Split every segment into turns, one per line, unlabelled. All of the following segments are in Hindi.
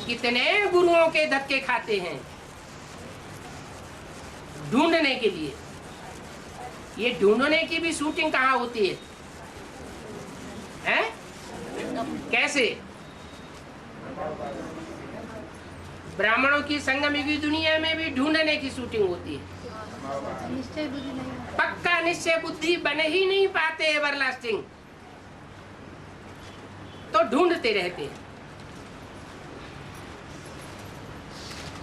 कितने गुरुओं के धक्के खाते हैं ढूंढने के लिए। ये ढूंढने की भी शूटिंग कहाँ होती है, हैं? कैसे? ब्राह्मणों की संगमयुगी दुनिया में भी ढूंढने की शूटिंग होती है। पक्का निश्चय बुद्धि बन ही नहीं पाते एवरलास्टिंग, तो ढूंढते रहते हैं।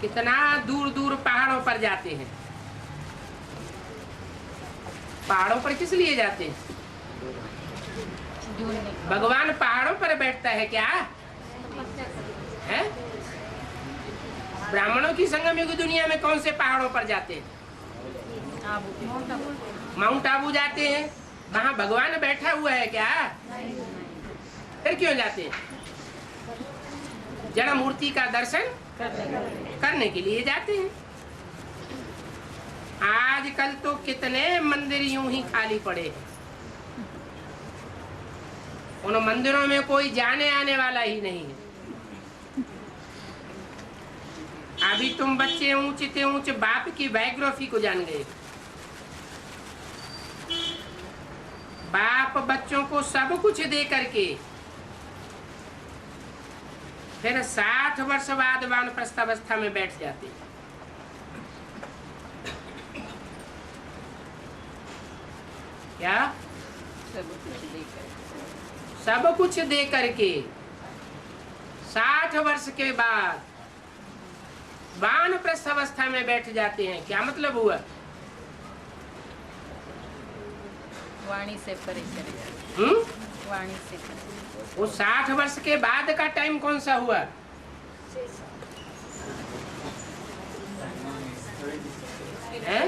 कितना दूर दूर पहाड़ों पर जाते हैं। पहाड़ों पर किस लिए जाते हैं? भगवान पहाड़ों पर बैठता है क्या है? ब्राह्मणों की संगमयुगी दुनिया में कौन से पहाड़ों पर जाते हैं? माउंट आबू जाते हैं। वहां भगवान बैठा हुआ है क्या? फिर क्यों जाते हैं? जड़ मूर्ति का दर्शन करने के लिए जाते हैं। आजकल तो कितने मंदिर यूं ही खाली पड़े हैं। उन मंदिरों में कोई जाने आने वाला ही नहीं है। अभी तुम बच्चे ऊंचे से ऊंचे बाप की बायोग्राफी को जान गए। बाप बच्चों को सब कुछ दे करके फिर 60 वर्ष बाद वानप्रस्थावस्था में बैठ जाते हैं। क्या? सब कुछ दे करके 60 वर्ष के बाद वानप्रस्थावस्था में बैठ जाते हैं। क्या मतलब हुआ?
वाणी से परे चले जाते। वाणी से परे।
वो 60 वर्ष के बाद का टाइम कौन सा हुआ? है?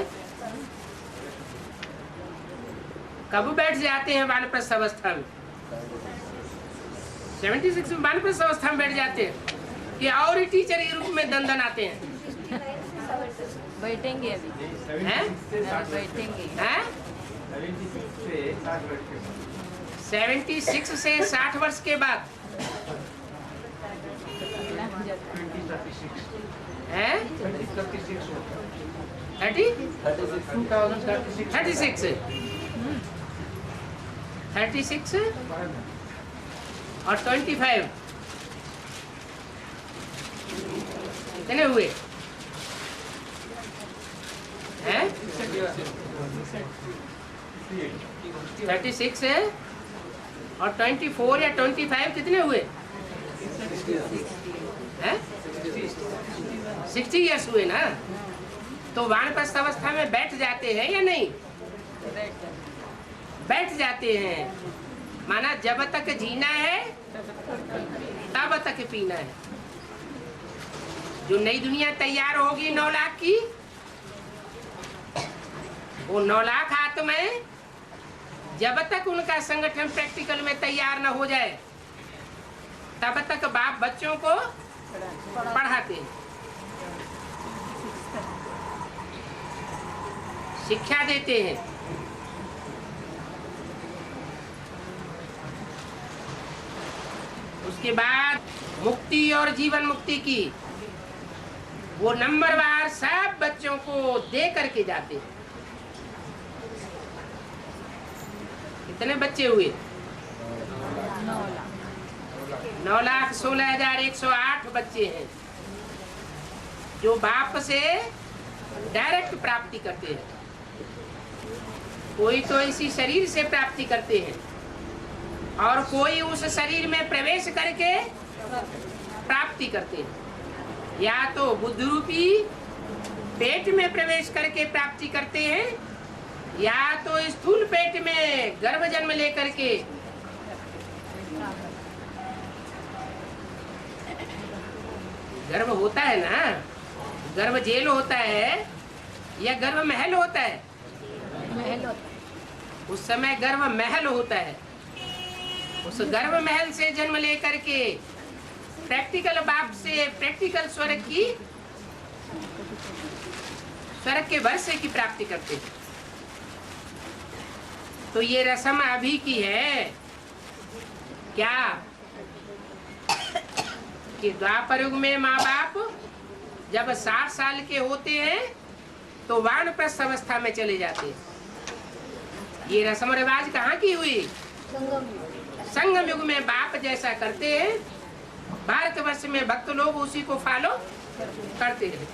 कब बैठ जाते हैं वानप्रस्थ अवस्था में? 76 में वानप्रस्थ अवस्था में बैठ जाते हैं कि और ही टीचर के रूप में दंदन आते हैं?
बैठेंगे अभी
हैं?
बैठेंगे
हैं? 76 से 60 वर्ष के बाद है 36 और 25 कितने हुए हैं? 36 है और 24 या 25 कितने हुए हैं? 60 इयर्स हुए ना। तो वानप्रस्थ अवस्था में बैठ जाते हैं या नहीं? बैठ जाते हैं। माना जब तक जीना है तब तक पीना है। जो नई दुनिया तैयार होगी 9 लाख की, वो 9 लाख आत्माएं जब तक उनका संगठन प्रैक्टिकल में तैयार न हो जाए तब तक बाप बच्चों को पढ़ाते हैं, शिक्षा देते हैं। उसके बाद मुक्ति और जीवन मुक्ति की वो नंबरवार सब बच्चों को दे करके जाते हैं। कितने बच्चे हुए? 9,16,108 बच्चे हैं जो बाप से डायरेक्ट प्राप्ति करते हैं। कोई तो इसी शरीर से प्राप्ति करते हैं और कोई उस शरीर में प्रवेश करके प्राप्ति करते हैं। या तो बुद्ध रूपी पेट में प्रवेश करके प्राप्ति करते हैं या तो स्थूल पेट में गर्भ जन्म लेकर के गर्भ होता है ना। गर्भ जेल होता है या गर्भ महल होता है?
महल होता है।
उस समय गर्भ महल होता है। उस गर्भ महल से जन्म लेकर के प्रैक्टिकल बाप से प्रैक्टिकल स्वर्ग के वर्षे की प्राप्ति करते हैं। तो ये रस्म अभी की है क्या? कि द्वापर युग में माँ बाप जब 60 साल के होते हैं तो वानप्रस्थ अवस्था में चले जाते हैं। ये रस्म रिवाज कहाँ की हुई? संगम युग में बाप जैसा करते हैं, भारतवर्ष में भक्त लोग उसी को फॉलो करते हैं।